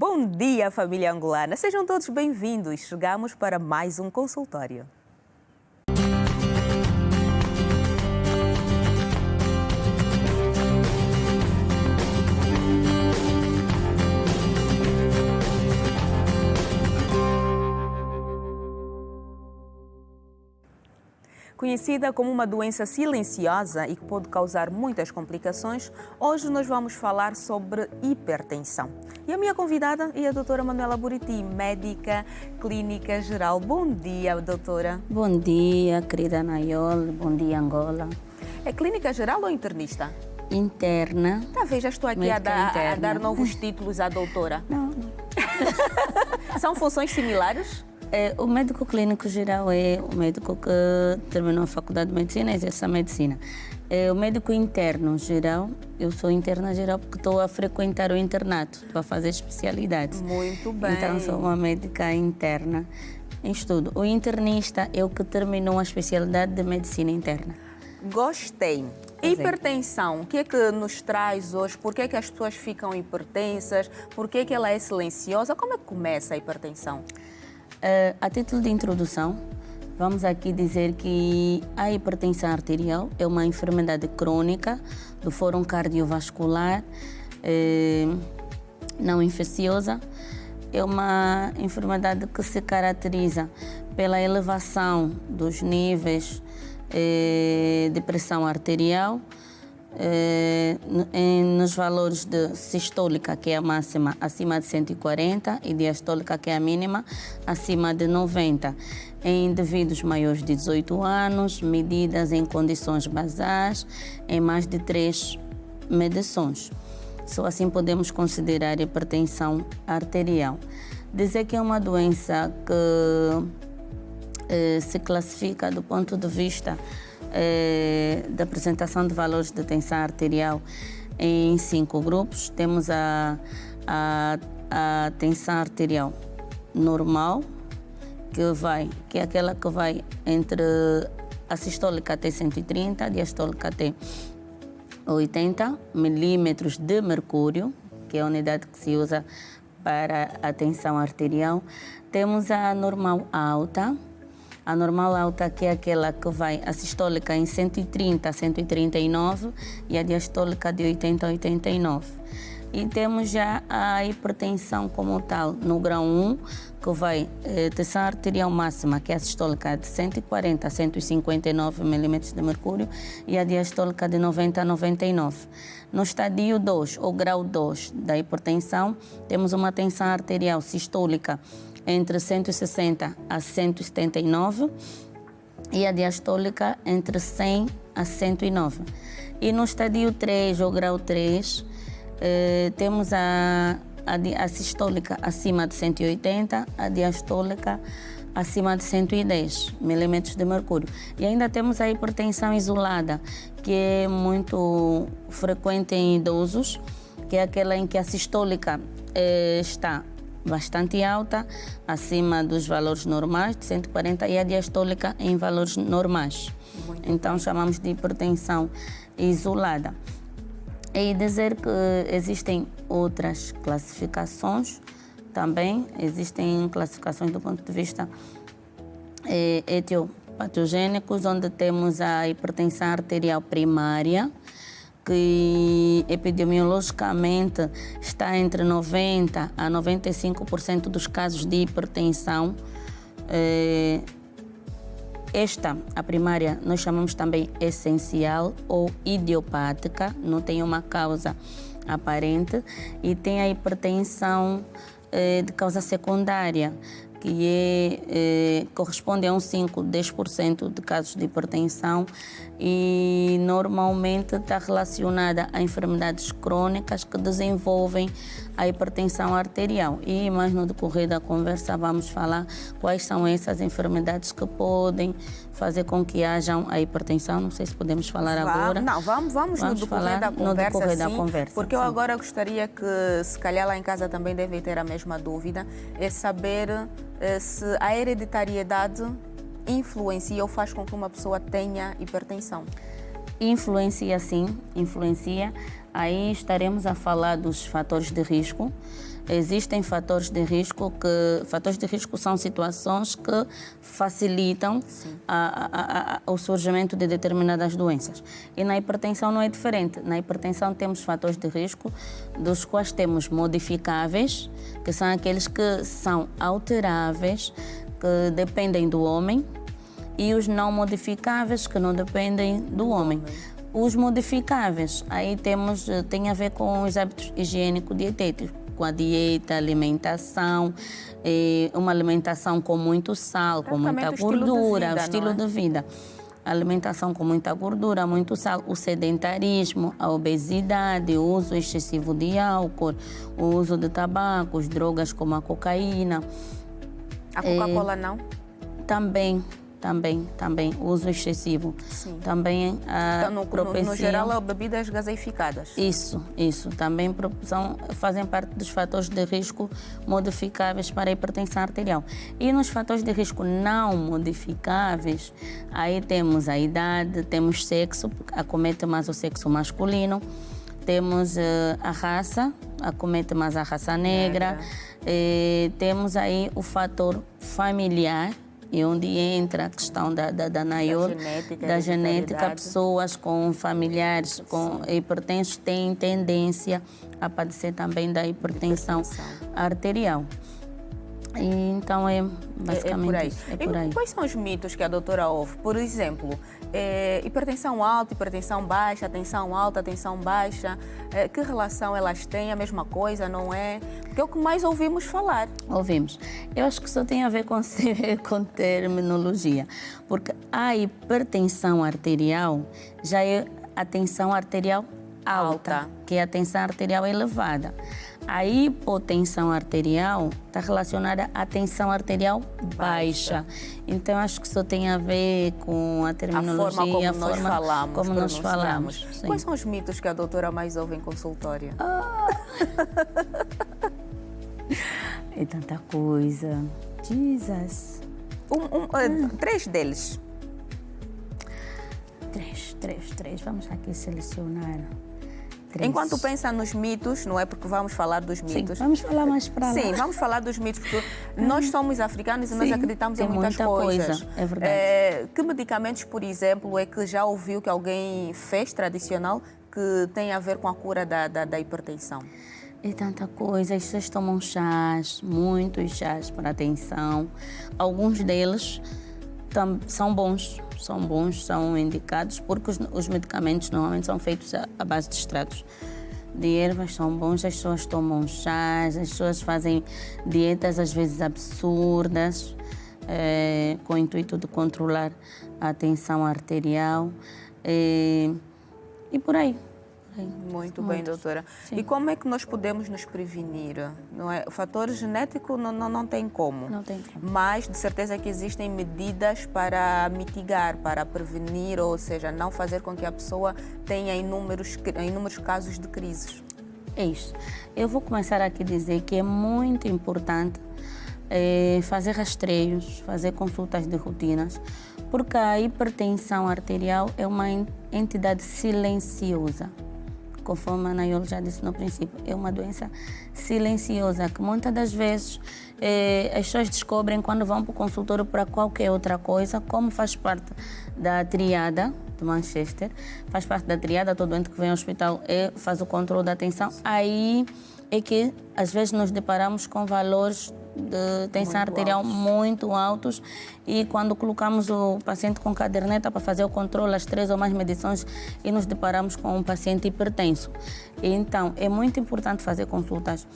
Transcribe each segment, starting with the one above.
Bom dia, família angolana. Sejam todos bem-vindos. Chegamos para mais um consultório. Conhecida como uma doença silenciosa e que pode causar muitas complicações, hoje nós vamos falar sobre hipertensão. E a minha convidada é a doutora Manuela Buriti, médica clínica geral. Bom dia, doutora. Bom dia, querida Nayol. Bom dia, Angola. É clínica geral ou internista? Interna. Talvez já estou aqui a dar novos títulos à doutora. Não. São funções similares? O médico clínico geral é o médico que terminou a faculdade de medicina e exerce a medicina. O médico interno geral, eu sou interna geral porque estou a frequentar o internato, estou a fazer especialidade. Muito bem. Então sou uma médica interna em estudo. O internista é o que terminou a especialidade de medicina interna. Gostei. Hipertensão, o que é que nos traz hoje? Por que é que as pessoas ficam hipertensas? Por que é que ela é silenciosa? Como é que começa a hipertensão? A título de introdução, vamos aqui dizer que a hipertensão arterial é uma enfermidade crônica do fórum cardiovascular, não infecciosa. É uma enfermidade que se caracteriza pela elevação dos níveis de pressão arterial, nos valores de sistólica, que é a máxima, acima de 140, e diastólica, que é a mínima, acima de 90. Em indivíduos maiores de 18 anos, medidas em condições basais, em mais de 3 medições. Só assim podemos considerar hipertensão arterial. Dizer que é uma doença que se classifica do ponto de vista da apresentação de valores de tensão arterial em 5 grupos. Temos a tensão arterial normal, que é aquela que vai entre a sistólica até 130, a diastólica até 80 milímetros de mercúrio, que é a unidade que se usa para a tensão arterial. Temos a normal alta. A normal alta, que é aquela que vai a sistólica em 130 a 139 e a diastólica de 80 a 89. E temos já a hipertensão como tal no grau 1, que vai tensão arterial máxima, que é a sistólica de 140 a 159 milímetros de mercúrio e a diastólica de 90 a 99. No estadio 2, ou grau 2 da hipertensão, temos uma tensão arterial sistólica entre 160 a 179 e a diastólica entre 100 a 109. E no estadio 3, ou grau 3, temos a sistólica acima de 180, a diastólica acima de 110 milímetros de mercúrio. E ainda temos a hipertensão isolada, que é muito frequente em idosos, que é aquela em que a sistólica está bastante alta, acima dos valores normais, de 140, e a diastólica em valores normais. Então, chamamos de hipertensão isolada. E dizer que existem outras classificações também, existem classificações do ponto de vista etiopatogênicos, onde temos a hipertensão arterial primária, que epidemiologicamente está entre 90% a 95% dos casos de hipertensão. A primária, nós chamamos também essencial ou idiopática, não tem uma causa aparente, e tem a hipertensão de causa secundária, que corresponde a 5-10% de casos de hipertensão e normalmente está relacionada a enfermidades crônicas que desenvolvem a hipertensão arterial. E mais no decorrer da conversa vamos falar quais são essas enfermidades que podem fazer com que hajam a hipertensão. Não sei se podemos falar agora. Não, vamos no decorrer da conversa, no decorrer da sim, conversa, porque eu agora gostaria que, se calhar lá em casa também devem ter a mesma dúvida, é saber se a hereditariedade influencia ou faz com que uma pessoa tenha hipertensão. Influencia sim, influencia. Aí estaremos a falar dos fatores de risco. Existem fatores de risco são situações que facilitam o surgimento de determinadas doenças. E na hipertensão não é diferente. Na hipertensão temos fatores de risco, dos quais temos modificáveis, que são aqueles que são alteráveis, que dependem do homem, e os não modificáveis, que não dependem do homem. Os modificáveis, aí tem a ver com os hábitos higiênico-dietéticos, com a dieta, alimentação, uma alimentação com muito sal, com muita gordura, o estilo de vida. Alimentação com muita gordura, muito sal, o sedentarismo, a obesidade, o uso excessivo de álcool, o uso de tabacos, drogas como a cocaína. A Coca-Cola não? Também, uso excessivo. Sim. Também no geral, bebidas gaseificadas. Isso, também fazem parte dos fatores de risco modificáveis para a hipertensão arterial. E nos fatores de risco não modificáveis, aí temos a idade, temos sexo, acomete mais o sexo masculino, temos a raça, acomete mais a raça negra. Temos aí o fator familiar, e onde entra a questão da genética, pessoas com familiares com hipertensos têm tendência a padecer também da hipertensão arterial. E então é basicamente isso. É por aí. E quais são os mitos que a doutora ouve? Por exemplo, hipertensão alta, hipertensão baixa, tensão alta, tensão baixa. Que relação elas têm? A mesma coisa, não é? Porque é o que mais ouvimos falar. Ouvimos. Eu acho que isso tem a ver com terminologia. Porque a hipertensão arterial já é a tensão arterial alta, que é a tensão arterial elevada. A hipotensão arterial está relacionada à tensão arterial baixa. Então, acho que isso tem a ver com a terminologia, a forma como nós falamos. Sim. Quais são os mitos que a doutora mais ouve em consultório? É tanta coisa. Jesus. 3 deles. Três. Vamos aqui selecionar. 3. Enquanto pensa nos mitos, não é porque vamos falar dos mitos. Sim, vamos falar mais para lá. Sim, vamos falar dos mitos, porque nós somos africanos e nós acreditamos em muitas muita coisas. Coisa, é verdade. Que medicamentos, por exemplo, é que já ouviu que alguém fez tradicional que tem a ver com a cura da hipertensão? É tanta coisa. As pessoas tomam chás, muitos chás para a tensão. Alguns deles são bons, são indicados, porque os medicamentos normalmente são feitos à base de extratos de ervas, são bons, as pessoas tomam chás, as pessoas fazem dietas às vezes absurdas, com o intuito de controlar a tensão arterial e por aí. Muito bem, doutora. Sim. E como é que nós podemos nos prevenir? Não é? O fator genético não tem como. Não tem como. Mas, de certeza que existem medidas para mitigar, para prevenir, ou seja, não fazer com que a pessoa tenha inúmeros casos de crises. É isso. Eu vou começar aqui a dizer que é muito importante fazer rastreios, fazer consultas de rotinas, porque a hipertensão arterial é uma entidade silenciosa. Conforme a Anaiolo já disse no princípio, é uma doença silenciosa que muitas das vezes as pessoas descobrem quando vão para o consultório para qualquer outra coisa, como faz parte da triada de Manchester, faz parte da triada, todo doente que vem ao hospital faz o controle da tensão, aí é que às vezes nos deparamos com valores de tensão arterial muito altos e quando colocamos o paciente com caderneta para fazer o controle, as 3 ou mais medições e nos deparamos com um paciente hipertenso. Então, é muito importante fazer consultas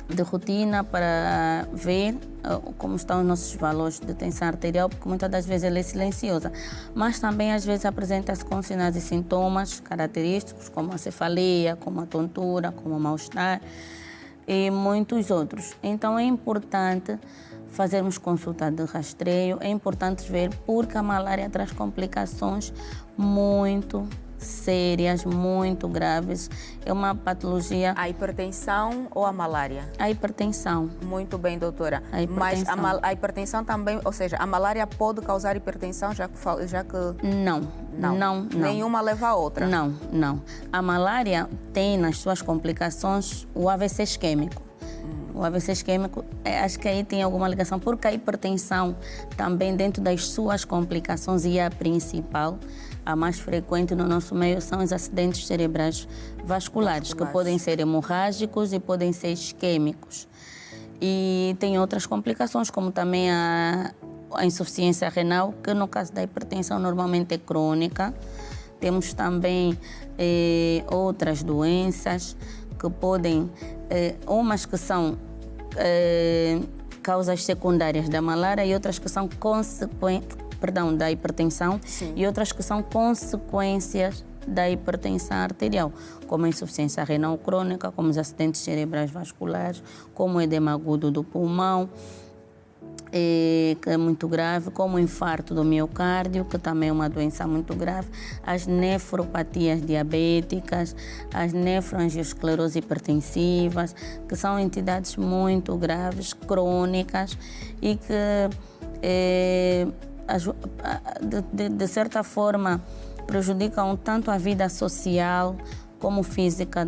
de rotina para ver como estão os nossos valores de tensão arterial, porque muitas das vezes ela é silenciosa, mas também às vezes apresenta-se com sinais e sintomas característicos, como a cefaleia, como a tontura, como o mal-estar e muitos outros. Então é importante fazermos consulta de rastreio, é importante ver porque a malária traz complicações muito sérias, muito graves. É uma patologia... A hipertensão ou a malária? A hipertensão. Muito bem, doutora. A hipertensão. Mas a hipertensão também, ou seja, a malária pode causar hipertensão, já que... Não. Nenhuma leva a outra? Não. A malária tem nas suas complicações o AVC isquêmico. O AVC isquêmico, acho que aí tem alguma ligação, porque a hipertensão também dentro das suas complicações, e a principal, a mais frequente no nosso meio, são os acidentes cerebrais vasculares, que podem ser hemorrágicos e podem ser isquêmicos. E tem outras complicações, como também a insuficiência renal, que no caso da hipertensão normalmente é crônica. Temos também outras doenças que podem, umas que são causas secundárias da malária e outras que são da hipertensão. Sim. E outras que são consequências da hipertensão arterial, como a insuficiência renal crônica, como os acidentes cerebrais vasculares, como o edema agudo do pulmão, que é muito grave, como o infarto do miocárdio, que também é uma doença muito grave, as nefropatias diabéticas, as nefroangiosclerose hipertensivas, que são entidades muito graves, crônicas e que, de certa forma, prejudicam tanto a vida social como física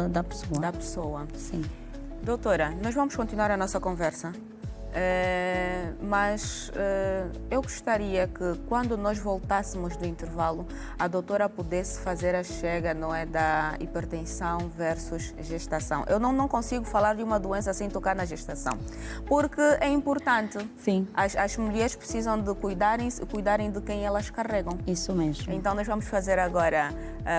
da pessoa. Da pessoa. Sim. Doutora, nós vamos continuar a nossa conversa. Mas eu gostaria que quando nós voltássemos do intervalo, a doutora pudesse fazer a chega, não é, da hipertensão versus gestação. Eu não consigo falar de uma doença sem tocar na gestação, porque é importante. Sim. As mulheres precisam de cuidarem de quem elas carregam. Isso mesmo. Então nós vamos fazer agora,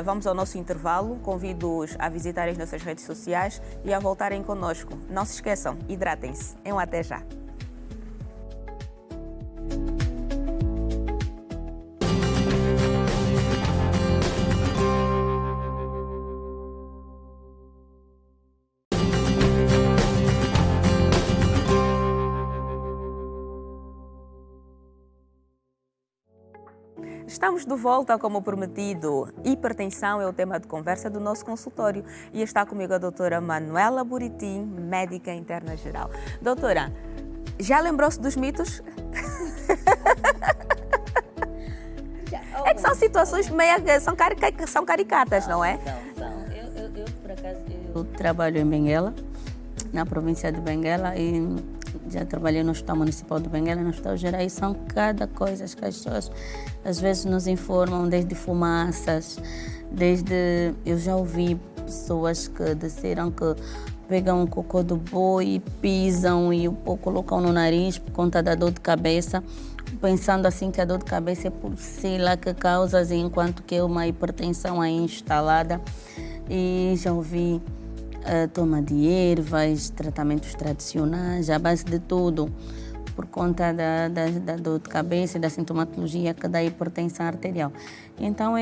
vamos ao nosso intervalo, convido-os a visitarem as nossas redes sociais e a voltarem conosco. Não se esqueçam, hidratem-se. Até já. Estamos de volta, como prometido. Hipertensão é o tema de conversa do nosso consultório e está comigo a doutora Manuela Buritim, médica interna geral. Doutora, já lembrou-se dos mitos? É que são situações meio... são caricatas, não é? Eu, por acaso, eu trabalho em Benguela, na província de Benguela, e já trabalhei no Hospital Municipal de Benguela, no Hospital Geral, e são cada coisa que as pessoas às vezes nos informam, desde fumaças, eu já ouvi pessoas que disseram que pegam o cocô do boi e pisam e colocam no nariz por conta da dor de cabeça, pensando assim que a dor de cabeça é por si lá que causa, enquanto que é uma hipertensão aí instalada. E já ouvi toma de ervas, tratamentos tradicionais, à base de tudo, por conta da dor de cabeça e da sintomatologia que dá hipertensão arterial. Então,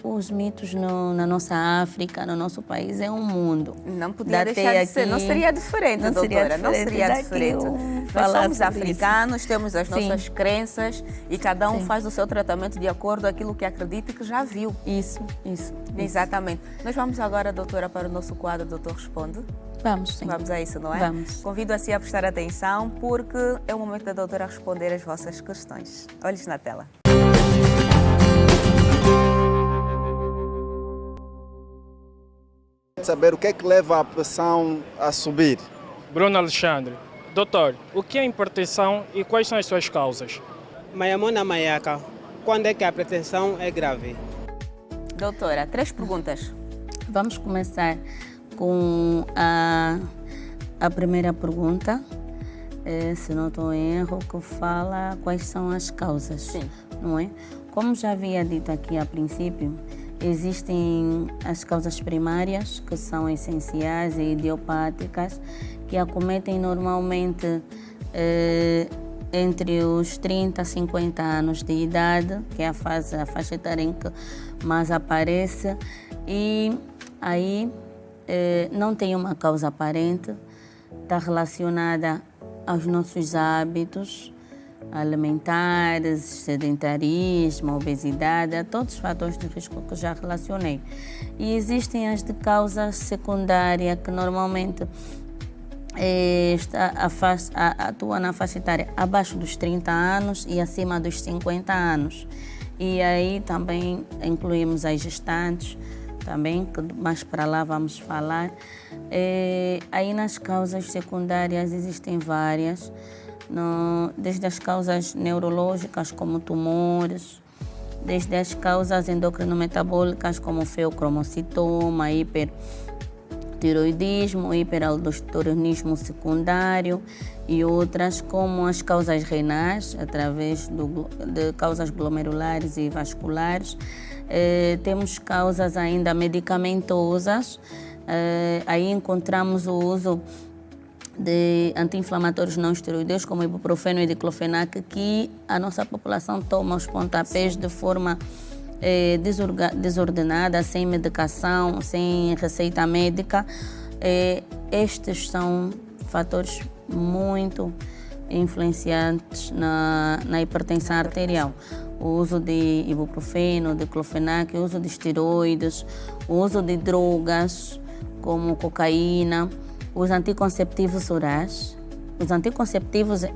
os mitos na nossa África, no nosso país, é um mundo. Não podia deixar de ser, não seria diferente, doutora, não seria diferente. Nós somos africanos, temos as nossas crenças e cada um faz o seu tratamento de acordo com aquilo que acredita e que já viu. Isso. Exatamente. Nós vamos agora, doutora, para o nosso quadro Doutor Responde. Vamos, sim. Vamos a isso, não é? Vamos. Convido assim a prestar atenção porque é o momento da doutora responder as vossas questões. Olhos na tela. Saber o que é que leva a pressão a subir. Bruno Alexandre. Doutor, o que é hipertensão e quais são as suas causas? Mayamona Mayaka, quando é que a hipertensão é grave? Doutora, 3 perguntas. Vamos começar com a primeira pergunta, se não estou em erro, que fala quais são as causas. Sim. Não é? Como já havia dito aqui a princípio, existem as causas primárias, que são essenciais e idiopáticas, que acometem normalmente entre os 30 a 50 anos de idade, que é a faixa etária em que mais aparece, e aí não tem uma causa aparente, está relacionada aos nossos hábitos, alimentares, sedentarismo, obesidade, todos os fatores de risco que já relacionei. E existem as de causa secundária, que normalmente atua na faixa etária abaixo dos 30 anos e acima dos 50 anos. E aí também incluímos as gestantes, também, que mais para lá vamos falar. Aí nas causas secundárias existem várias, desde as causas neurológicas, como tumores, desde as causas endocrinometabólicas, como feocromocitoma, hipertiroidismo, hiperaldosteronismo secundário e outras, como as causas renais, através de causas glomerulares e vasculares. Temos causas ainda medicamentosas, aí encontramos o uso de anti-inflamatórios não esteroideus, como ibuprofeno e diclofenac, que a nossa população toma aos pontapés de forma desordenada, sem medicação, sem receita médica. Estes são fatores muito influenciantes na hipertensão arterial. O uso de ibuprofeno, diclofenac, o uso de esteroides, o uso de drogas como cocaína, os anticonceptivos orais, os anticonceptivos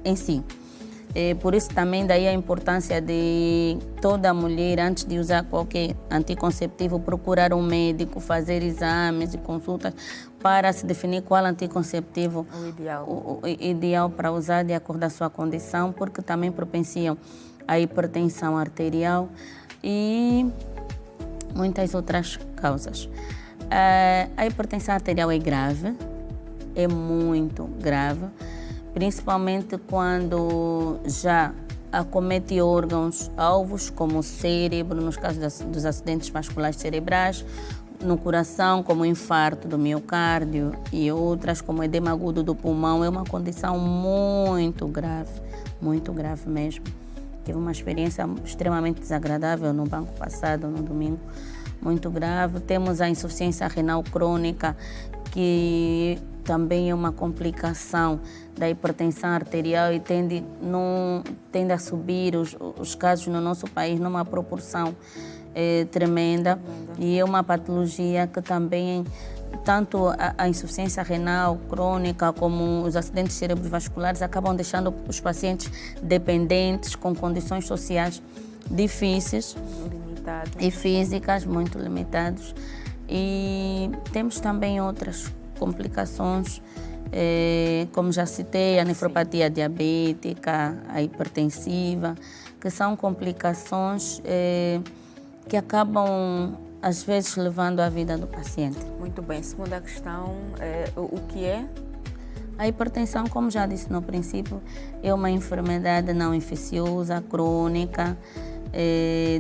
em si. Por isso também daí a importância de toda mulher, antes de usar qualquer anticonceptivo, procurar um médico, fazer exames e consultas para se definir qual anticonceptivo o ideal para usar de acordo com a sua condição, porque também propenciam a hipertensão arterial e muitas outras causas. A hipertensão arterial é grave, é muito grave, principalmente quando já acomete órgãos alvos, como o cérebro, nos casos dos acidentes vasculares cerebrais, no coração, como o infarto do miocárdio e outras, como o edema agudo do pulmão. É uma condição muito grave mesmo. Tive uma experiência extremamente desagradável no banco passado, no domingo, muito grave. Temos a insuficiência renal crônica, que também é uma complicação da hipertensão arterial e tende a subir os casos no nosso país numa proporção tremenda. E é uma patologia que também, tanto a insuficiência renal crônica como os acidentes cerebrovasculares, acabam deixando os pacientes dependentes, com condições sociais difíceis e físicas muito limitadas. E temos também outras complicações, como já citei, a nefropatia diabética, a hipertensiva, que são complicações que acabam, às vezes, levando a vida do paciente. Muito bem. Segunda questão, o que é? A hipertensão, como já disse no princípio, é uma enfermidade não infecciosa, crônica,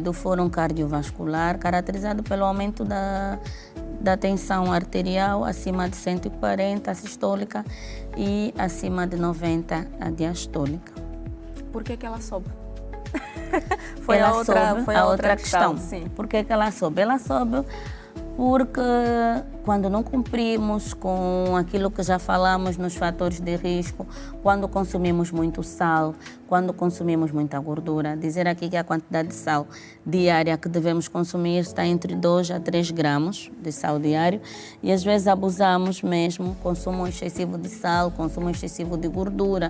do fórum cardiovascular, caracterizado pelo aumento da tensão arterial acima de 140, a sistólica, e acima de 90, a diastólica. Por que ela sobe? Foi a outra questão. Sim. Por que ela sobe? Ela sobe porque quando não cumprimos com aquilo que já falamos nos fatores de risco, quando consumimos muito sal, quando consumimos muita gordura, dizer aqui que a quantidade de sal diária que devemos consumir está entre 2 a 3 gramas de sal diário, e às vezes abusamos mesmo, consumo excessivo de sal, consumo excessivo de gordura,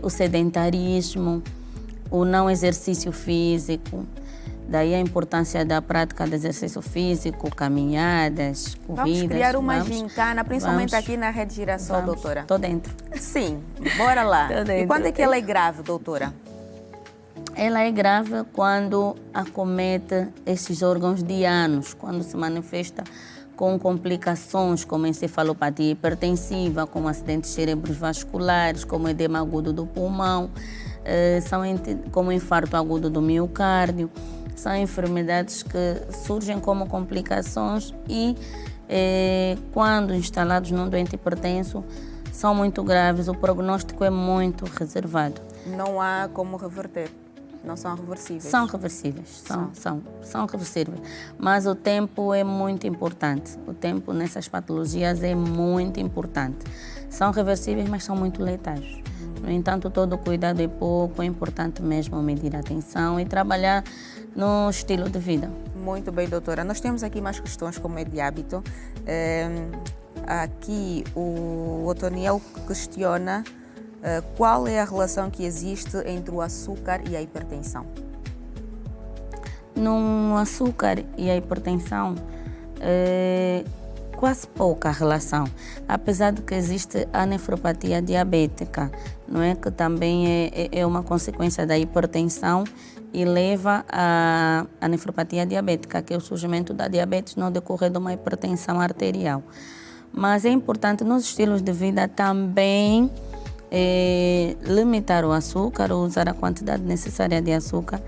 o sedentarismo, o não exercício físico. Daí a importância da prática de exercício físico, caminhadas, corridas. Vamos criar uma gincana, principalmente aqui na Rede Girassol, doutora. Estou dentro. Sim, bora lá. E quando é que ela é grave, doutora? Ela é grave quando acomete esses órgãos dianos, quando se manifesta com complicações como encefalopatia hipertensiva, como acidentes cerebrovasculares, como edema agudo do pulmão, como infarto agudo do miocárdio. São enfermidades que surgem como complicações e, quando instalados num doente hipertenso, são muito graves. O prognóstico é muito reservado. Não há como reverter? Não são reversíveis? São reversíveis, são reversíveis. Mas o tempo é muito importante. O tempo nessas patologias é muito importante. São reversíveis, mas são muito letais. No entanto, todo cuidado é pouco, é importante mesmo medir a tensão e trabalhar no estilo de vida. Muito bem, doutora. Nós temos aqui mais questões como é de hábito. Aqui o Otoniel questiona qual é a relação que existe entre o açúcar e a hipertensão. No açúcar e a hipertensão, quase pouca relação, apesar de que existe a nefropatia diabética, não é, que também é uma consequência da hipertensão e leva à nefropatia diabética, que é o surgimento da diabetes no decorrer de uma hipertensão arterial. Mas é importante nos estilos de vida também limitar o açúcar ou usar a quantidade necessária de açúcar,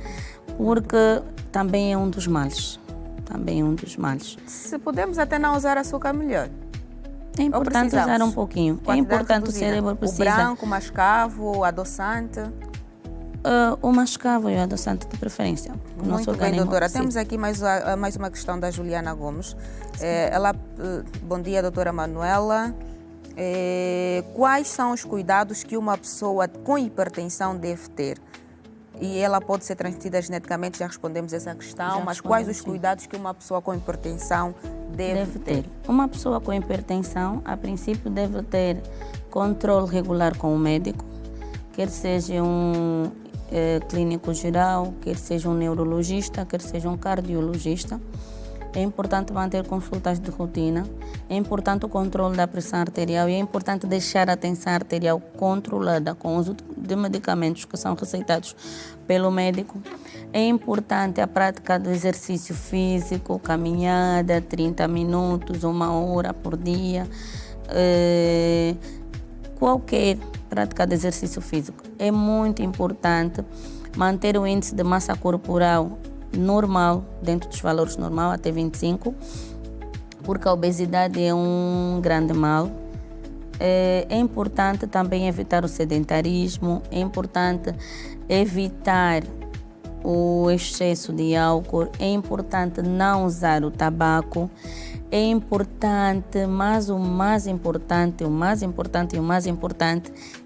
porque também é um dos males. Se podemos até não usar açúcar, melhor. É importante usar um pouquinho. É importante, o cérebro precisa. O branco, o mascavo, o adoçante? O mascavo e o adoçante de preferência. Muito bem, doutora. Temos aqui mais uma questão da Juliana Gomes. Bom dia, doutora Manuela. Quais são os cuidados que uma pessoa com hipertensão deve ter? E ela pode ser transmitida geneticamente, já respondemos essa questão, mas quais os cuidados que uma pessoa com hipertensão deve ter? Uma pessoa com hipertensão, a princípio, deve ter controle regular com o médico, quer seja um clínico geral, quer seja um neurologista, quer seja um cardiologista. É importante manter consultas de rotina, é importante o controle da pressão arterial e é importante deixar a tensão arterial controlada com o uso de medicamentos que são receitados pelo médico. É importante a prática do exercício físico, caminhada, 30 minutos, 1 hora por dia. Qualquer prática de exercício físico. É muito importante manter o índice de massa corporal normal, dentro dos valores normal, até 25, porque a obesidade é um grande mal. É importante também evitar o sedentarismo, é importante evitar o excesso de álcool, é importante não usar o tabaco, é importante, mas o mais importante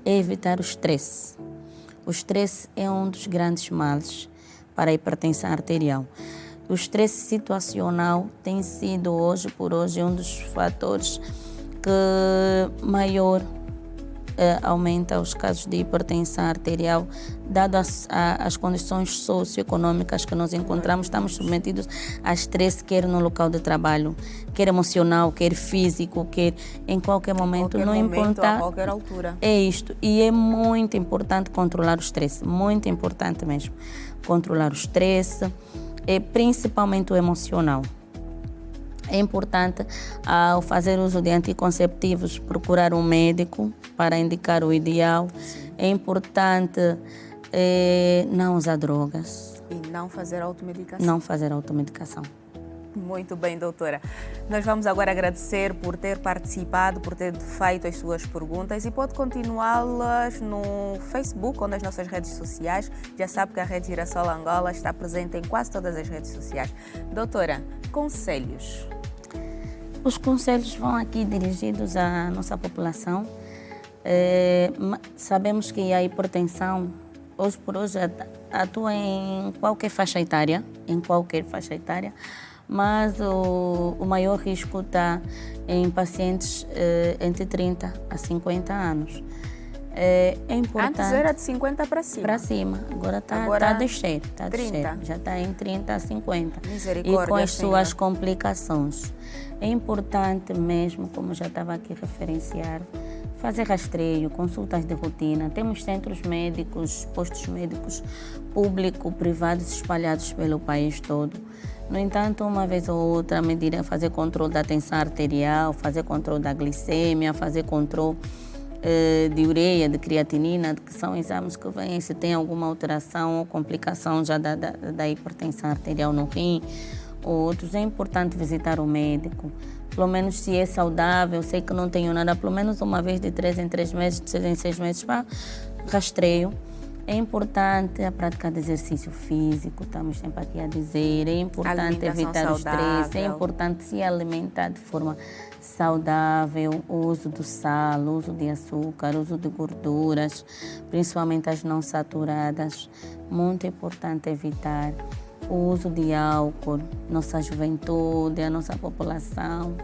é evitar o estresse. O estresse é um dos grandes males para a hipertensão arterial. O estresse situacional tem sido hoje por hoje um dos fatores que maior aumenta os casos de hipertensão arterial, dado as condições socioeconômicas que nós encontramos. Estamos submetidos a estresse, quer no local de trabalho, quer emocional, quer físico, quer em qualquer momento, não importa. A qualquer altura. É isto. E é muito importante controlar o estresse, muito importante mesmo. Controlar o estresse, principalmente o emocional. É importante, ao fazer uso de anticonceptivos, procurar um médico para indicar o ideal. É importante não usar drogas. E não fazer automedicação. Não fazer automedicação. Muito bem, doutora. Nós vamos agora agradecer por ter participado, por ter feito as suas perguntas e pode continuá-las no Facebook ou nas nossas redes sociais. Já sabe que a Rede Girassol Angola está presente em quase todas as redes sociais. Doutora, conselhos? Os conselhos vão aqui dirigidos à nossa população. Sabemos que a hipertensão, hoje por hoje, atua em qualquer faixa etária, mas o maior risco está em pacientes entre 30 a 50 anos. É importante. Antes era de 50 para cima. Para cima. Agora está a descer. Já está em 30 a 50. Misericórdia, e com as Senhor. suas complicações. É importante mesmo, como já estava aqui a referenciar, fazer rastreio, consultas de rotina. Temos centros médicos, postos médicos públicos, privados espalhados pelo país todo. No entanto, uma vez ou outra, fazer controle da tensão arterial, fazer controle da glicemia, fazer controle de ureia, de creatinina, que são exames que vêm se tem alguma alteração ou complicação já da hipertensão arterial no rim ou outros. É importante visitar o médico, pelo menos se é saudável, sei que não tenho nada, pelo menos uma vez de 3 em 3 meses, de 6 em 6 meses, para rastreio. É importante a prática de exercício físico, estamos sempre aqui a dizer. É importante evitar o estresse, é importante se alimentar de forma saudável, o uso do sal, o uso de açúcar, o uso de gorduras, principalmente as não saturadas. Muito importante evitar o uso de álcool. Nossa juventude, a nossa população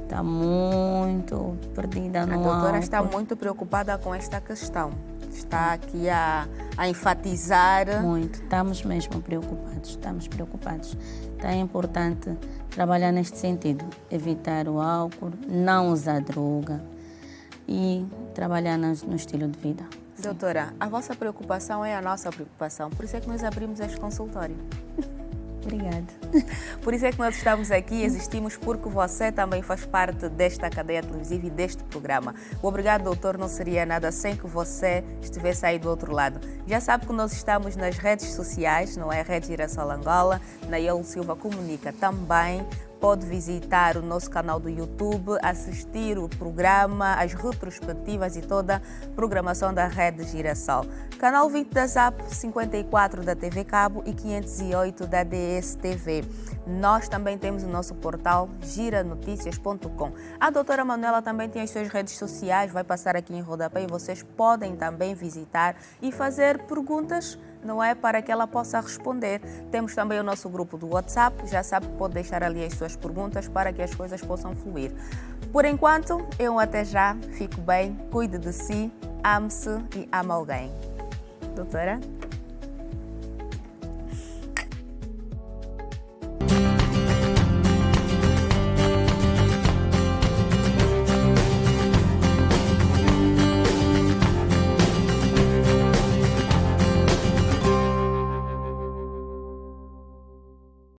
está muito perdida no álcool. A doutora está muito preocupada com esta questão. Está aqui a enfatizar. Muito, estamos mesmo preocupados, estamos preocupados. Então é importante trabalhar neste sentido, evitar o álcool, não usar droga e trabalhar no estilo de vida. Doutora, a vossa preocupação é a nossa preocupação, por isso é que nós abrimos este consultório. Obrigada. Por isso é que nós estamos aqui, existimos porque você também faz parte desta cadeia televisiva e deste programa. O Obrigado, Doutor, não seria nada sem que você estivesse aí do outro lado. Já sabe que nós estamos nas redes sociais, não é? Rede Girassol Angola, Naielo Silva Comunica também. Pode visitar o nosso canal do YouTube, assistir o programa, as retrospectivas e toda a programação da Rede Girassol. Canal 20 da ZAP, 54 da TV Cabo e 508 da DSTV. Nós também temos o nosso portal giranoticias.com. A doutora Manuela também tem as suas redes sociais, vai passar aqui em rodapé e vocês podem também visitar e fazer perguntas, não é, para que ela possa responder. Temos também o nosso grupo do WhatsApp, já sabe que pode deixar ali as suas perguntas para que as coisas possam fluir. Por enquanto, eu até já, fico bem, cuide de si, ame-se e ame alguém. Doutora?